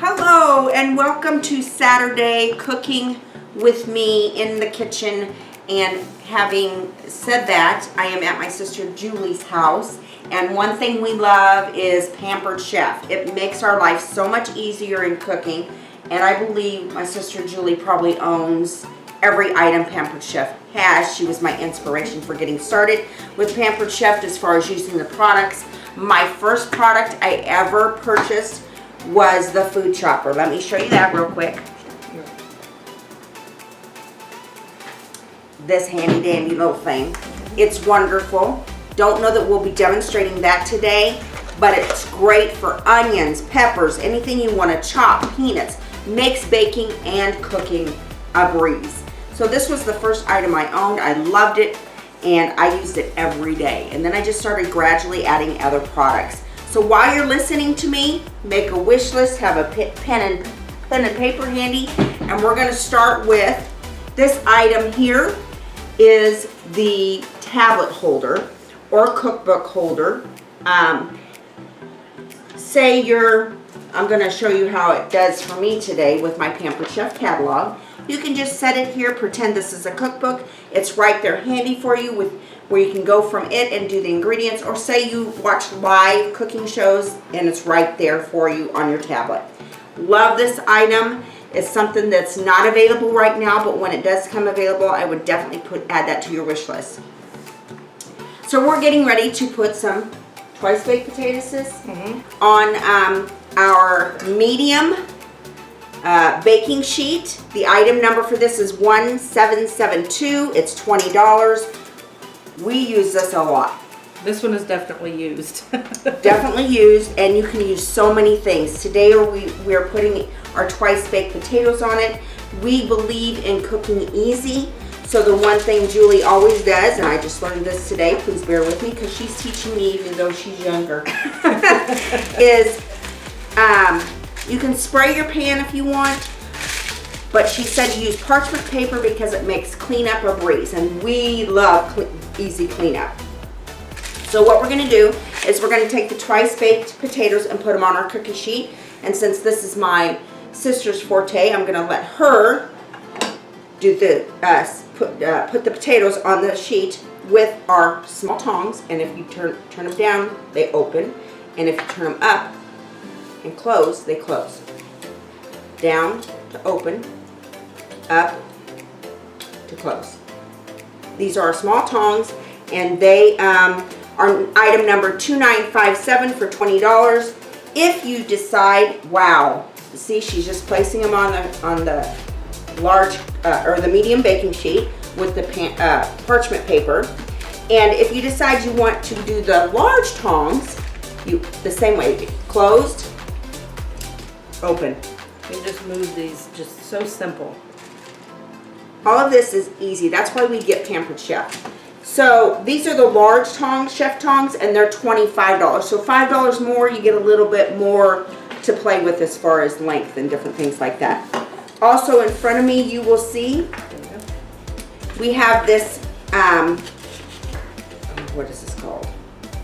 Hello and welcome to Saturday Cooking with me in the kitchen. And having said that, I am at my sister Julie's house, and one thing we love is Pampered Chef. It makes our life so much easier in cooking, and I believe my sister Julie probably owns every item Pampered Chef has. She was my inspiration for getting started with Pampered Chef as far as using the products. My first product I ever purchased was the food chopper. Let me show you that real quick. This handy dandy little thing. It's wonderful. Don't know that we'll be demonstrating that today, but it's great for onions, peppers, anything you want to chop, peanuts. Makes baking and cooking a breeze. So this was the first item I owned. I loved it and I used it every day. And then I just started gradually adding other products. So while you're listening to me, make a wish list, have a pen and paper handy, and we're gonna start with this item here is the tablet holder or cookbook holder. I'm gonna show you how it does for me today with my Pampered Chef catalog. You can just set it here, pretend this is a cookbook. It's right there handy for you with where you can go from it and do the ingredients, or say you watch live cooking shows and it's right there for you on your tablet. Love this item. It's something that's not available right now, but when it does come available, I would definitely add that to your wish list. So we're getting ready to put some twice baked potatoes on our medium baking sheet. The item number for this is 1772. It's $20. We use this a lot. This one is definitely used. Definitely used, and you can use so many things. Today we're putting our twice baked potatoes on it. We believe in cooking easy. So the one thing Julie always does, and I just learned this today, please bear with me because she's teaching me even though she's younger, is you can spray your pan if you want, but she said use parchment paper because it makes cleanup a breeze, and we love easy cleanup. So what we're going to do is we're going to take the twice baked potatoes and put them on our cookie sheet, and since this is my sister's forte, I'm going to let her do the put the potatoes on the sheet with our small tongs, and if you turn them down, they open, and if you turn them up and close, they close. Down to open, up to close. These are our small tongs, and they are item number 2957 for $20. If you decide, wow, see, she's just placing them on the large or the medium baking sheet with the parchment paper. And if you decide you want to do the large tongs, the same way, closed, open. You just move these, just so simple. All of this is easy. That's why we get Pampered Chef. So these are the large tongs, chef tongs, and they're $25. So $5 more, you get a little bit more to play with as far as length and different things like that. Also in front of me, you will see we have this, what is this called?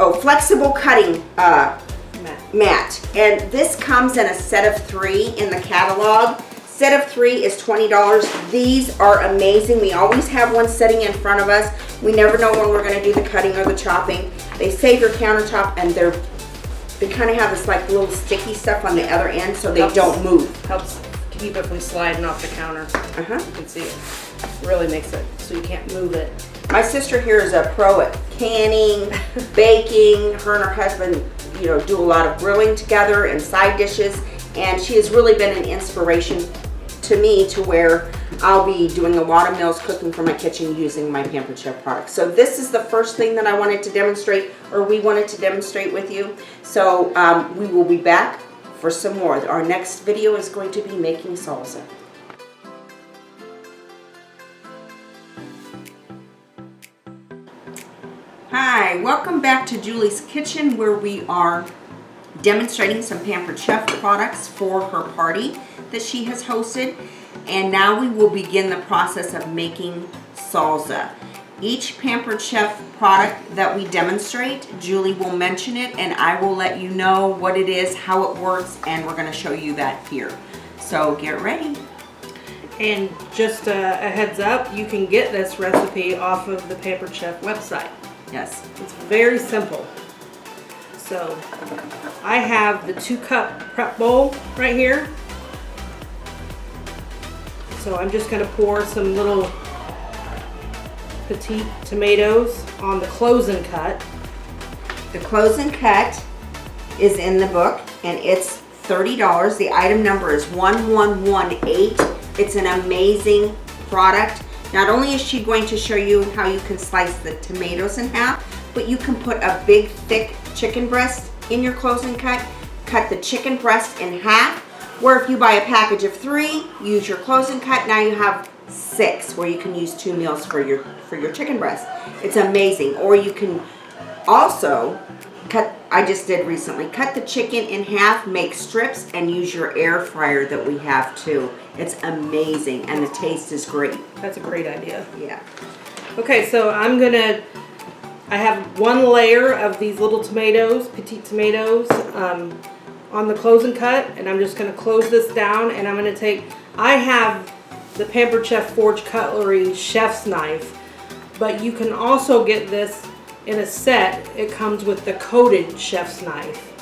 Oh, flexible cutting mat. And this comes in a set of 3 in the catalog. Set of 3 is $20. These are amazing. We always have one sitting in front of us. We never know when we're going to do the cutting or the chopping. They save your countertop, and they kind of have this like little sticky stuff on the other end so they don't move. Helps keep it from sliding off the counter. You can see it. Really makes it so you can't move it. My sister here is a pro at canning, baking. Her and her husband, do a lot of grilling together and side dishes, and she has really been an inspiration to me to where I'll be doing a lot of meals cooking from my kitchen using my Pampered Chef products. So this is the first thing that I wanted to demonstrate, or we wanted to demonstrate with you. So we will be back for some more. Our next video is going to be making salsa. Hi, welcome back to Julie's Kitchen, where we are demonstrating some Pampered Chef products for her party that she has hosted. And now we will begin the process of making salsa. Each Pampered Chef product that we demonstrate, Julie will mention it and I will let you know what it is, how it works, and we're going to show you that here. So get ready. And just a heads up, you can get this recipe off of the Pampered Chef website. Yes. It's very simple. So I have the 2-cup prep bowl right here. So I'm just going to pour some little petite tomatoes on the close and cut. The close and cut is in the book and it's $30. The item number is 1118. It's an amazing product. Not only is she going to show you how you can slice the tomatoes in half, but you can put a big thick chicken breast in your close and cut the chicken breast in half, where if you buy a package of 3, use your close and cut, now you have 6 where you can use 2 meals for your chicken breast. It's amazing. Or you can also cut, I just did recently, cut the chicken in half, make strips, and use your air fryer that we have too. It's amazing and the taste is great. That's a great idea. Yeah. Okay, so I have 1 layer of these little tomatoes, petite tomatoes, on the close and cut, and I'm just going to close this down, and I'm going to take, I have the Pampered Chef Forge Cutlery chef's knife, but you can also get this in a set. It comes with the coated chef's knife.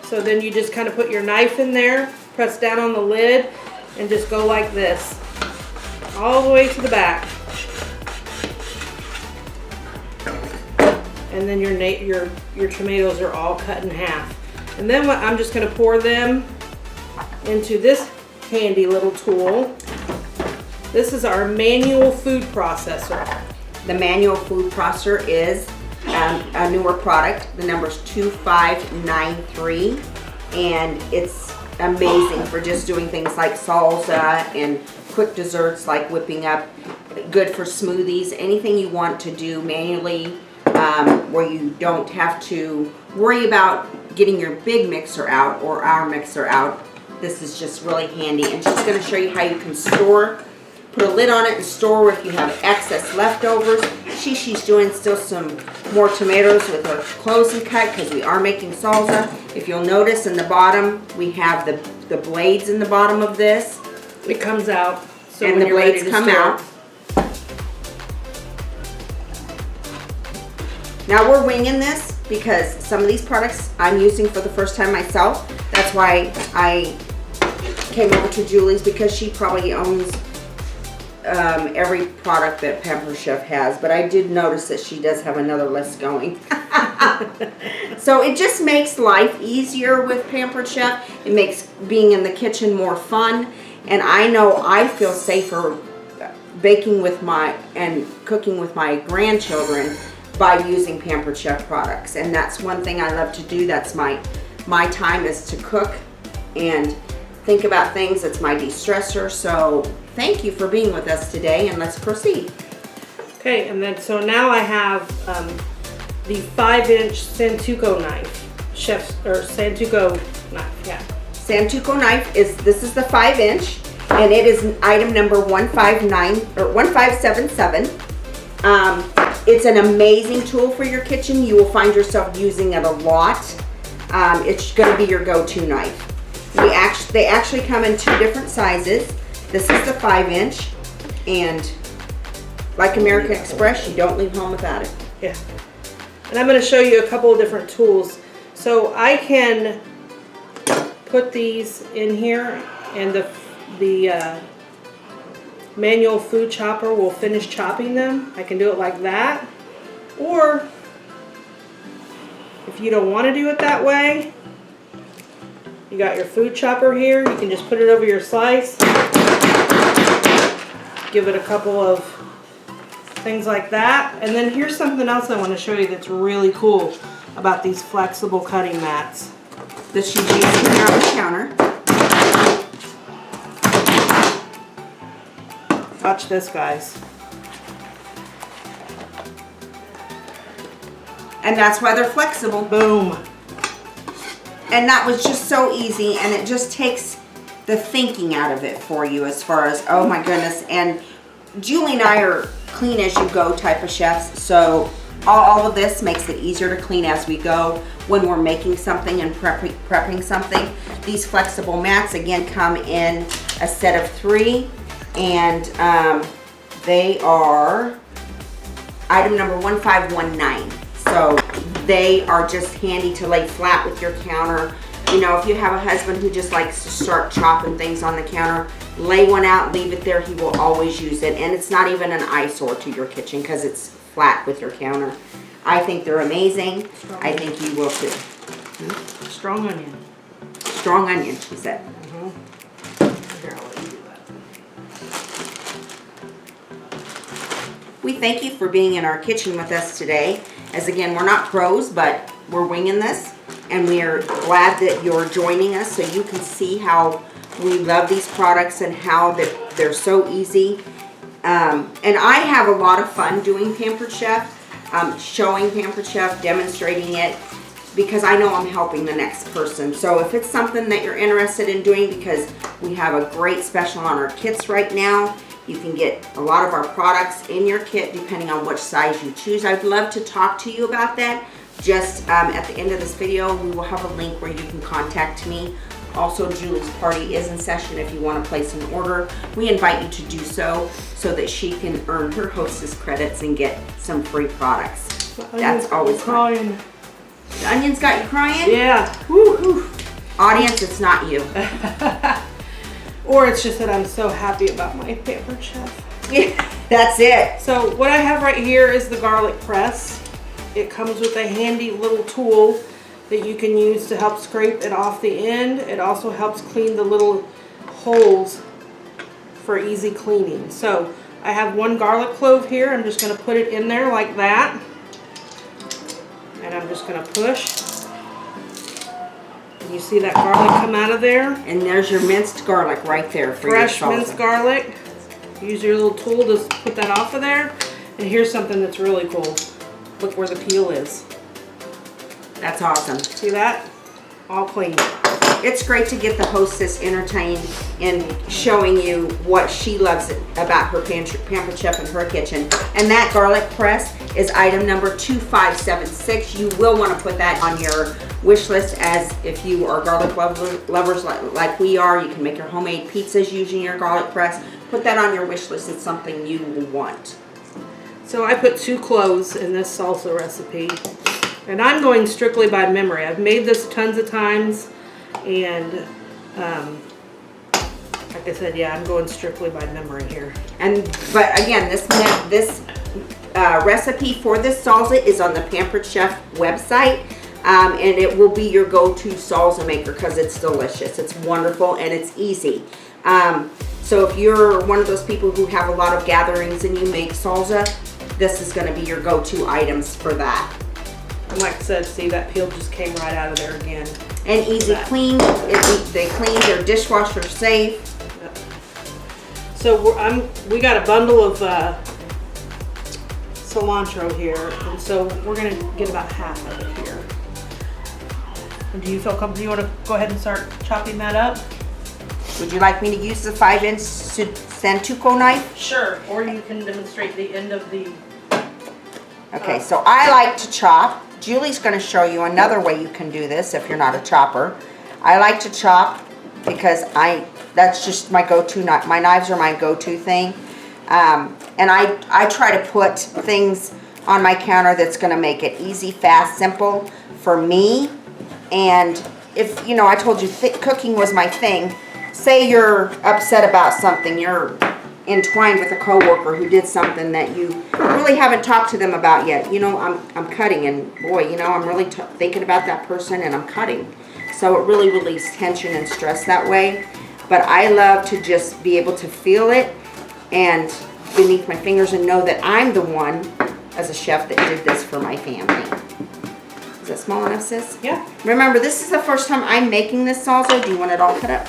So then you just kind of put your knife in there, press down on the lid, and just go like this all the way to the back. And then your tomatoes are all cut in half. And then I'm just going to pour them into this handy little tool. This is our manual food processor. The manual food processor is a newer product. The number is 2593, and it's amazing for just doing things like salsa and quick desserts like whipping up, good for smoothies, anything you want to do manually, where you don't have to worry about getting your big mixer out or our mixer out. This is just really handy, and she's going to show you how you can store, put a lid on it and store if you have excess leftovers. She's doing still some more tomatoes with her close and cut because we are making salsa. If you'll notice in the bottom, we have the blades in the bottom of this. It comes out. So and the blades come out. Now we're winging this because some of these products I'm using for the first time myself. That's why I came over to Julie's, because she probably owns every product that Pampered Chef has, but I did notice that she does have another list going. So it just makes life easier with Pampered Chef. It makes being in the kitchen more fun, and I know I feel safer baking with and cooking with my grandchildren by using Pampered Chef products. And that's one thing I love to do. That's my time, is to cook and think about things. It's my de-stressor. So thank you for being with us today, and let's proceed. Okay, and then so now I have the 5-inch Santoku knife, Santoku knife, yeah. Santoku knife this is the 5-inch, and it is item number 1577. It's an amazing tool for your kitchen. You will find yourself using it a lot. It's going to be your go-to knife. They actually come in 2 different sizes. This is the 5-inch, and like American Express, you don't leave home without it. Yeah. And I'm going to show you a couple of different tools. So I can put these in here, and the manual food chopper will finish chopping them. I can do it like that, or if you don't want to do it that way, you got your food chopper here. You can just put it over your slice, give it a couple of things like that. And then here's something else I want to show you that's really cool about these flexible cutting mats that she's using here on the counter. Watch this, guys. And that's why they're flexible. Boom. And that was just so easy, and it just takes the thinking out of it for you as far as, oh my goodness. And Julie and I are clean as you go type of chefs, so all of this makes it easier to clean as we go when we're making something and prepping something. These flexible mats again come in a set of 3, and they are item number 1519. So they are just handy to lay flat with your counter. You know, if you have a husband who just likes to start chopping things on the counter, lay one out, leave it there, he will always use it. And it's not even an eyesore to your kitchen because it's flat with your counter. I think they're amazing. I think you will too. Strong onion. Strong onion, she said. Here, I'll let you do that. We thank you for being in our kitchen with us today. As again, we're not pros, but we're winging this. And we are glad that you're joining us so you can see how we love these products and how they're so easy. And I have a lot of fun doing Pampered Chef, showing Pampered Chef, demonstrating it, because I know I'm helping the next person. So if it's something that you're interested in doing, because we have a great special on our kits right now, you can get a lot of our products in your kit depending on which size you choose. I'd love to talk to you about that. Just at the end of this video, we will have a link where you can contact me. Also, Julie's party is in session if you want to place an order. We invite you to do so that she can earn her hostess credits and get some free products. That's always fun. The onions got you crying? Yeah. Woo. Audience, it's not you. Or it's just that I'm so happy about my Pampered Chef. Yeah, that's it. So what I have right here is the garlic press. It comes with a handy little tool that you can use to help scrape it off the end. It also helps clean the little holes for easy cleaning. So I have 1 garlic clove here. I'm just going to put it in there like that. And I'm just going to push. And you see that garlic come out of there? And there's your minced garlic right there for your salsa. Fresh minced garlic. Use your little tool to put that off of there. And here's something that's really cool. Look where the peel is. That's awesome. See that? All clean. It's great to get the hostess entertained in showing you what she loves about her Pampered Chef and her kitchen. And that garlic press is item number 2576. You will want to put that on your wish list, as if you are garlic lovers like we are. You can make your homemade pizzas using your garlic press. Put that on your wish list. It's something you will want. So I put 2 cloves in this salsa recipe. And I'm going strictly by memory. I've made this tons of times, and like I said, yeah, I'm going strictly by memory here. But again, this recipe for this salsa is on the Pampered Chef website, and it will be your go-to salsa maker because it's delicious. It's wonderful and it's easy. So if you're one of those people who have a lot of gatherings and you make salsa, this is going to be your go-to items for that. And like I said, see, that peel just came right out of there again. And easy clean. They clean. They're dishwasher safe. Yep. So we got a bundle of cilantro here, and so we're gonna get about half of it here. And do you feel comfortable? You want to go ahead and start chopping that up? Would you like me to use the 5-inch Santuco knife? Sure. Or you can demonstrate the end of the. Okay, so I like to chop. Julie's going to show you another way you can do this if you're not a chopper. I like to chop because that's just my go-to knife. My knives are my go-to thing. And I try to put things on my counter that's going to make it easy, fast, simple for me. And if, you know, I told you cooking was my thing. Say you're upset about something, you're entwined with a coworker who did something that you really haven't talked to them about yet. You know, I'm cutting, and boy, you know, I'm really thinking about that person, and I'm cutting. So it really relieves tension and stress that way. But I love to just be able to feel it and beneath my fingers and know that I'm the one, as a chef, that did this for my family. Is that small enough, sis? Yeah. Remember, this is the first time I'm making this salsa. Do you want it all cut up?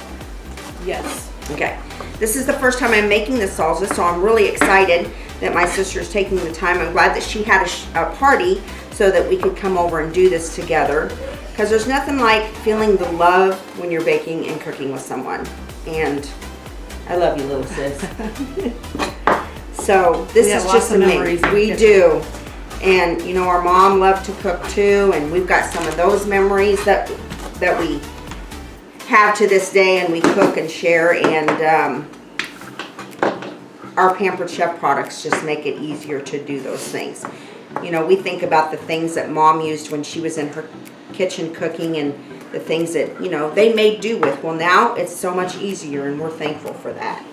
Yes. Okay. This is the first time I'm making this salsa, so I'm really excited that my sister's taking the time. I'm glad that she had a party so that we could come over and do this together. Because there's nothing like feeling the love when you're baking and cooking with someone. And I love you, little sis. So this We have is lots just of memories amazing. in the We kitchen. do. And you know, our mom loved to cook too, and we've got some of those memories that we have to this day, and we cook and share, and our Pampered Chef products just make it easier to do those things. You know, we think about the things that Mom used when she was in her kitchen cooking, and the things that, you know, they made do with. Well, now it's so much easier, and we're thankful for that.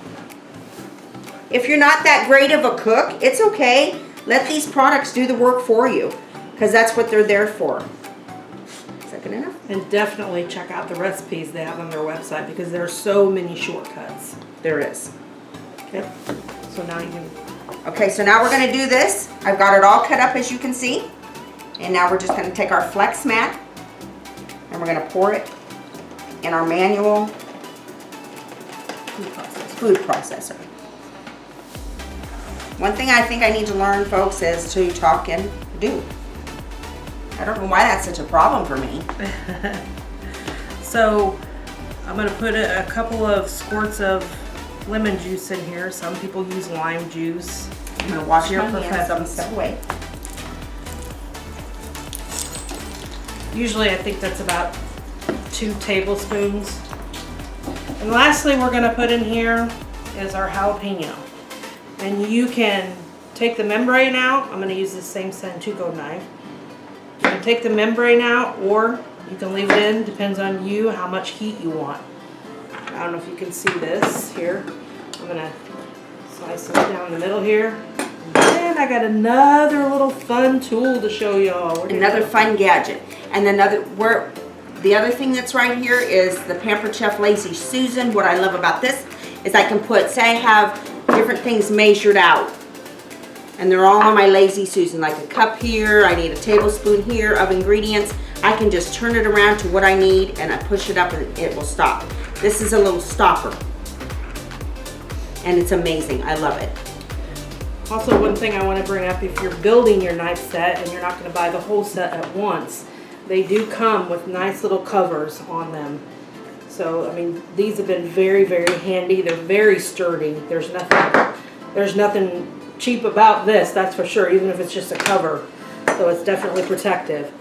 If you're not that great of a cook, it's okay. Let these products do the work for you, because that's what they're there for. Is that good enough? And definitely check out the recipes they have on their website because there are so many shortcuts. There is. Okay. So now you can. Okay, so now we're going to do this. I've got it all cut up, as you can see. And now we're just going to take our flex mat and we're going to pour it in our manual food processor. One thing I think I need to learn, folks, is to talk and do. I don't know why that's such a problem for me. So I'm going to put a couple of squirts of lemon juice in here. Some people use lime juice. I'm going to wash Your my hands preference. so I can step away. Usually I think that's about 2 tablespoons. And lastly, we're going to put in here is our jalapeno. And you can take the membrane out. I'm going to use the same Santuco knife. You can take the membrane out, or you can leave it in. Depends on you how much heat you want. I don't know if you can see this here. I'm going to slice it down the middle here. And I got another little fun tool to show y'all. Another fun gadget. And the other thing that's right here is the Pampered Chef Lazy Susan. What I love about this is I can put, say I have different things measured out, and they're all on my Lazy Susan, like a cup here, I need a tablespoon here of ingredients. I can just turn it around to what I need, and I push it up and it will stop. This is a little stopper, and it's amazing. I love it. Also, one thing I want to bring up, if you're building your knife set and you're not going to buy the whole set at once, they do come with nice little covers on them. So, I mean, these have been very, very handy. They're very sturdy. There's nothing cheap about this, that's for sure, even if it's just a cover. So it's definitely protective.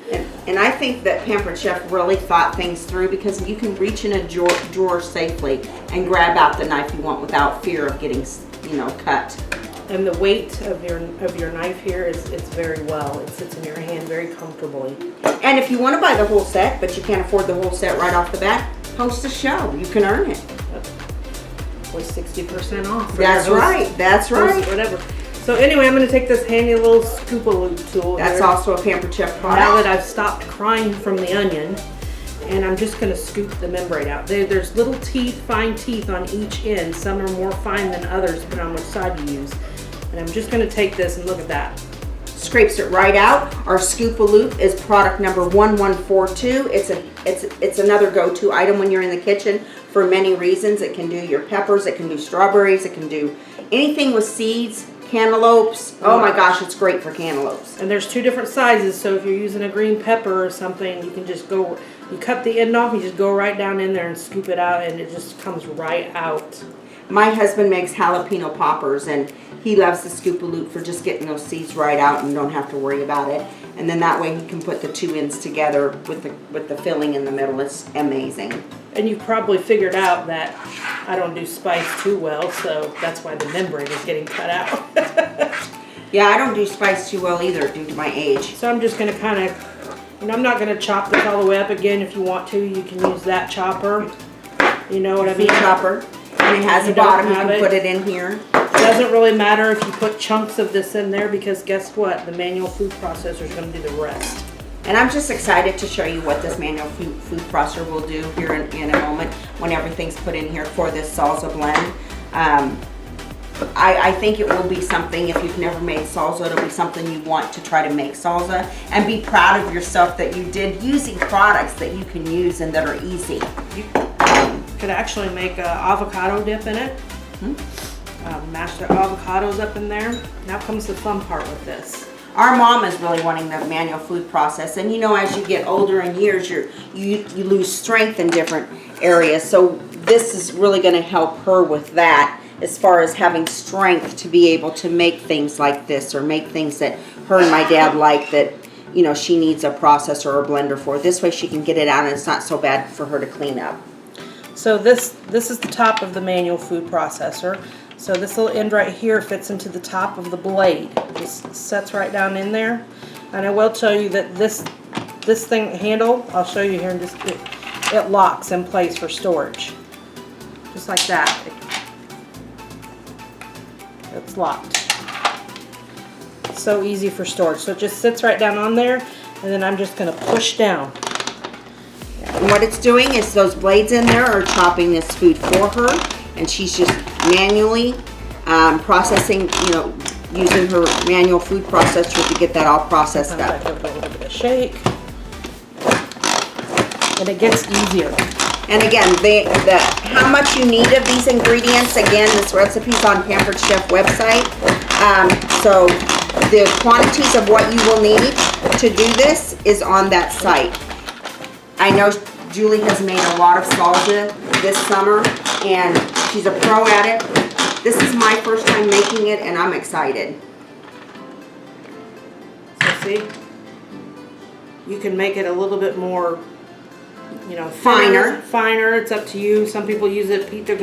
And I think that Pampered Chef really thought things through, because you can reach in a drawer safely and grab out the knife you want without fear of getting, you know, cut. And the weight of your knife here it's very well. It sits in your hand very comfortably. And if you want to buy the whole set, but you can't afford the whole set right off the bat, host a show. You can earn it. Was 60% off. That's right. That's right. Whatever. So anyway, I'm going to take this handy little scoop-a-loop tool. That's here. also a Pampered Chef product. Now that I've stopped crying from the onion, and I'm just going to scoop the membrane out. There's little teeth, fine teeth on each end. Some are more fine than others, depending on which side you use. And I'm just going to take this and look at that. Scrapes it right out. Our Scoop-a-Loop is product number 1142. It's another go-to item when you're in the kitchen for many reasons. It can do your peppers, it can do strawberries, it can do anything with seeds, cantaloupes. Oh my gosh, it's great for cantaloupes. And there's 2 different sizes, so if you're using a green pepper or something, you can just go, you cut the end off, you just go right down in there and scoop it out, and it just comes right out. My husband makes jalapeno poppers, and he loves the Scoop-a-Loop for just getting those seeds right out, and you don't have to worry about it. And then that way he can put the 2 ends together with the filling in the middle. It's amazing. And you've probably figured out that I don't do spice too well, so that's why the membrane is getting cut out. Yeah, I don't do spice too well either due to my age. So I'm just going to kind of, and I'm not going to chop this all the way up again. If you want to, you can use that chopper. You know what I mean? Chopper. And it has a bottom, you can put it in here. It doesn't really matter if you put chunks of this in there, because guess what? The manual food processor is going to do the rest. And I'm just excited to show you what this manual food processor will do here in a moment when everything's put in here for this salsa blend. I think it will be something, if you've never made salsa, it'll be something you want to try to make salsa and be proud of yourself that you did, using products that you can use and that are easy. You could actually make an avocado dip in it. Mash the avocados up in there. Now comes the fun part with this. Our mom is really wanting the manual food process, and you know, as you get older in years, you lose strength in different areas. So this is really going to help her with that, as far as having strength to be able to make things like this or make things that her and my dad like that, you know, she needs a processor or a blender for. This way she can get it out and it's not so bad for her to clean up. So this is the top of the manual food processor. So this little end right here fits into the top of the blade. Just sets right down in there. And I will show you that this thing handle, I'll show you here in just it locks in place for storage. Just like that. It's locked. So easy for storage. So it just sits right down on there, and then I'm just going to push down. And what it's doing is those blades in there are chopping this food for her, and she's just manually processing, you know, using her manual food processor to get that all processed up. Give it a little bit of shake, and it gets easier. And again, how much you need of these ingredients, again, this recipe's on Pampered Chef website. So the quantities of what you will need to do this is on that site. I know Julie has made a lot of salsa this summer, and she's a pro at it. This is my first time making it, and I'm excited. So see, you can make it a little bit more, you know, Finer. Finer. It's up to you. Some people use it pico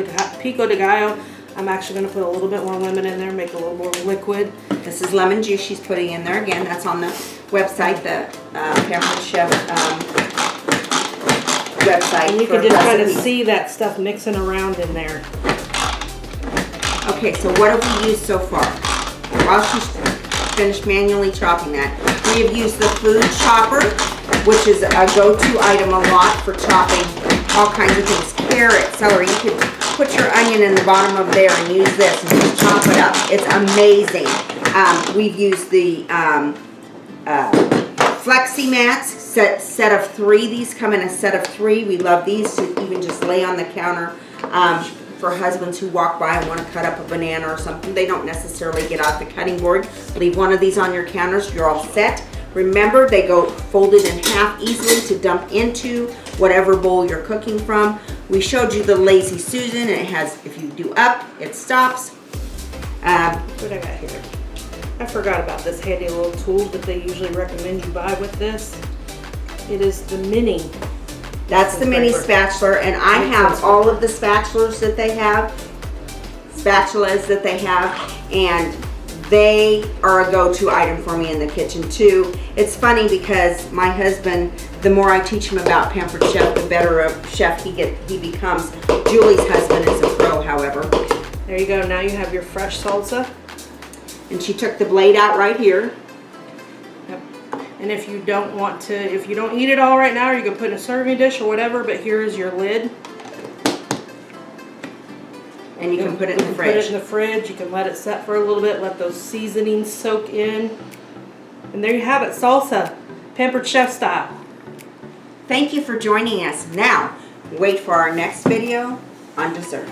de gallo. I'm actually going to put a little bit more lemon in there, make it a little more liquid. This is lemon juice she's putting in there. Again, that's on the website, the Pampered Chef website. And you can just kind of see that stuff mixing around in there. Okay, so what have we used so far? While she's finished manually chopping that, we have used the food chopper, which is a go-to item a lot for chopping all kinds of things. Carrot, celery. You could put your onion in the bottom of there and use this and just chop it up. It's amazing. We've used the flexi mats, set of 3. These come in a set of 3. We love these to even just lay on the counter. For husbands who walk by and want to cut up a banana or something, they don't necessarily get out the cutting board. Leave one of these on your counters, you're all set. Remember, they go folded in half easily to dump into whatever bowl you're cooking from. We showed you the Lazy Susan, and it has, if you do up, it stops. What I got here? I forgot about this handy little tool that they usually recommend you buy with this. It is the mini. That's the mini spatula, and I have all of the spatulas that they have, and they are a go-to item for me in the kitchen too. It's funny because my husband, the more I teach him about Pampered Chef, the better a chef he becomes. Julie's husband is a pro, however. There you go. Now you have your fresh salsa. And she took the blade out right here. Yep. And if you don't want to, if you don't eat it all right now, you can put in a serving dish or whatever, but here is your lid. And you can put it in the fridge. Put it in the fridge. You can let it set for a little bit, let those seasonings soak in. And there you have it, salsa, Pampered Chef style. Thank you for joining us. Now, wait for our next video on dessert.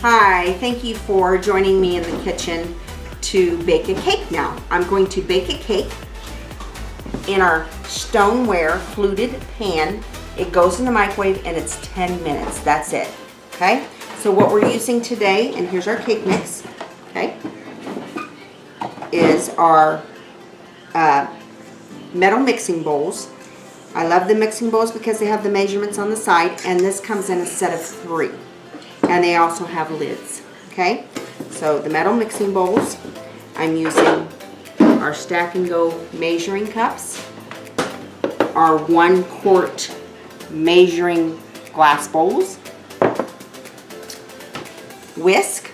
Hi, thank you for joining me in the kitchen to bake a cake now. I'm going to bake a cake in our stoneware fluted pan. It goes in the microwave and it's 10 minutes, that's it, okay? So what we're using today, and here's our cake mix, okay, is our metal mixing bowls. I love the mixing bowls because they have the measurements on the side, and this comes in a set of 3. And they also have lids, okay? So the metal mixing bowls, I'm using our Stack and Go measuring cups, our 1 quart measuring glass bowls, whisk,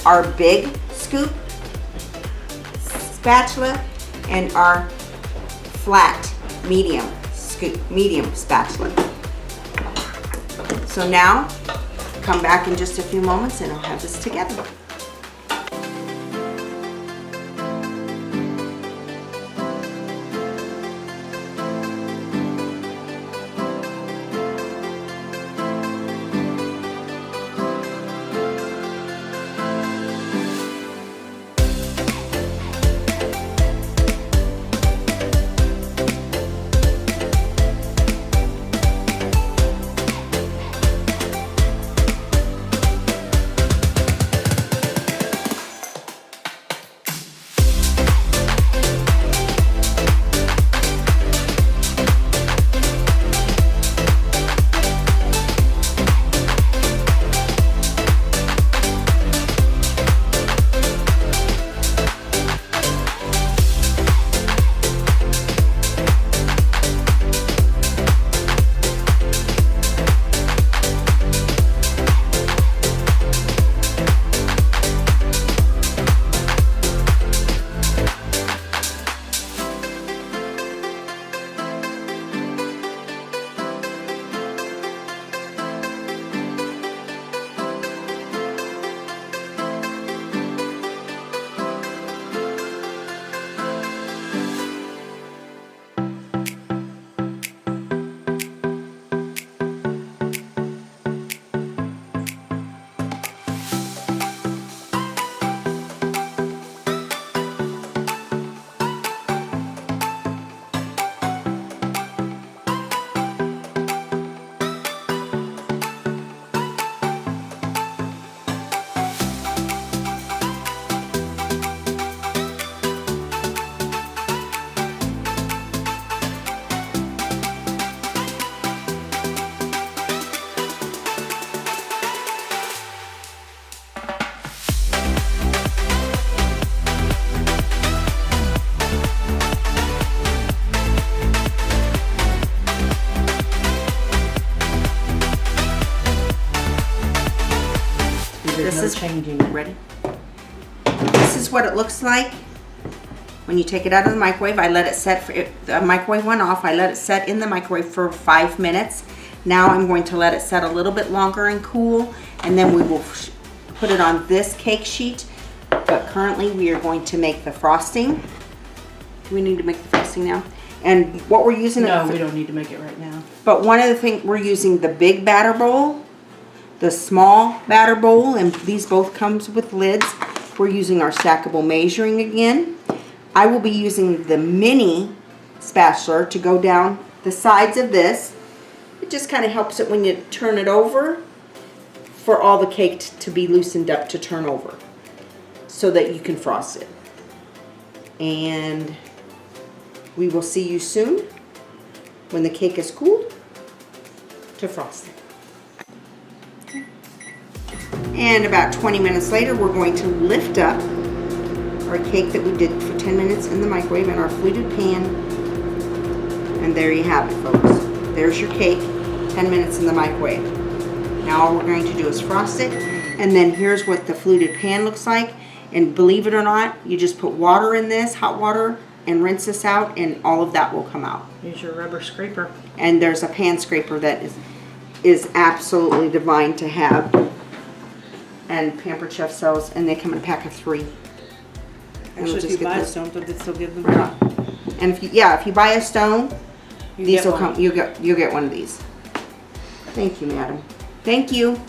our big scoop spatula, and our flat medium spatula. So now, come back in just a few moments and I'll have this together. This is changing. Ready? This is what it looks like when you take it out of the microwave. I let it set, the microwave went off. I let it set in the microwave for 5 minutes. Now I'm going to let it set a little bit longer and cool, and then we will put it on this cake sheet. But currently we are going to make the frosting. Do we need to make the frosting now? And what we're using... No, we don't need to make it right now. But one of the things, we're using the big batter bowl, the small batter bowl, and these both comes with lids. We're using our stackable measuring again. I will be using the mini spatula to go down the sides of this. It just kind of helps it when you turn it over for all the cake to be loosened up to turn over so that you can frost it. And we will see you soon when the cake is cooled to frost it. And about 20 minutes later, we're going to lift up our cake that we did for 10 minutes in the microwave in our fluted pan. And there you have it, folks. There's your cake, 10 minutes in the microwave. Now all we're going to do is frost it. And then here's what the fluted pan looks like. And believe it or not, you just put water in this, hot water, and rinse this out, and all of that will come out. Use your rubber scraper. And there's a pan scraper that is absolutely divine to have. And Pampered Chef sells, and they come in a pack of 3. And Actually, we'll if you buy a this. stone, don't they still give them? Yeah. And if you buy a stone, You these get will one. come. You'll get one of these. Thank you, madam. Thank you.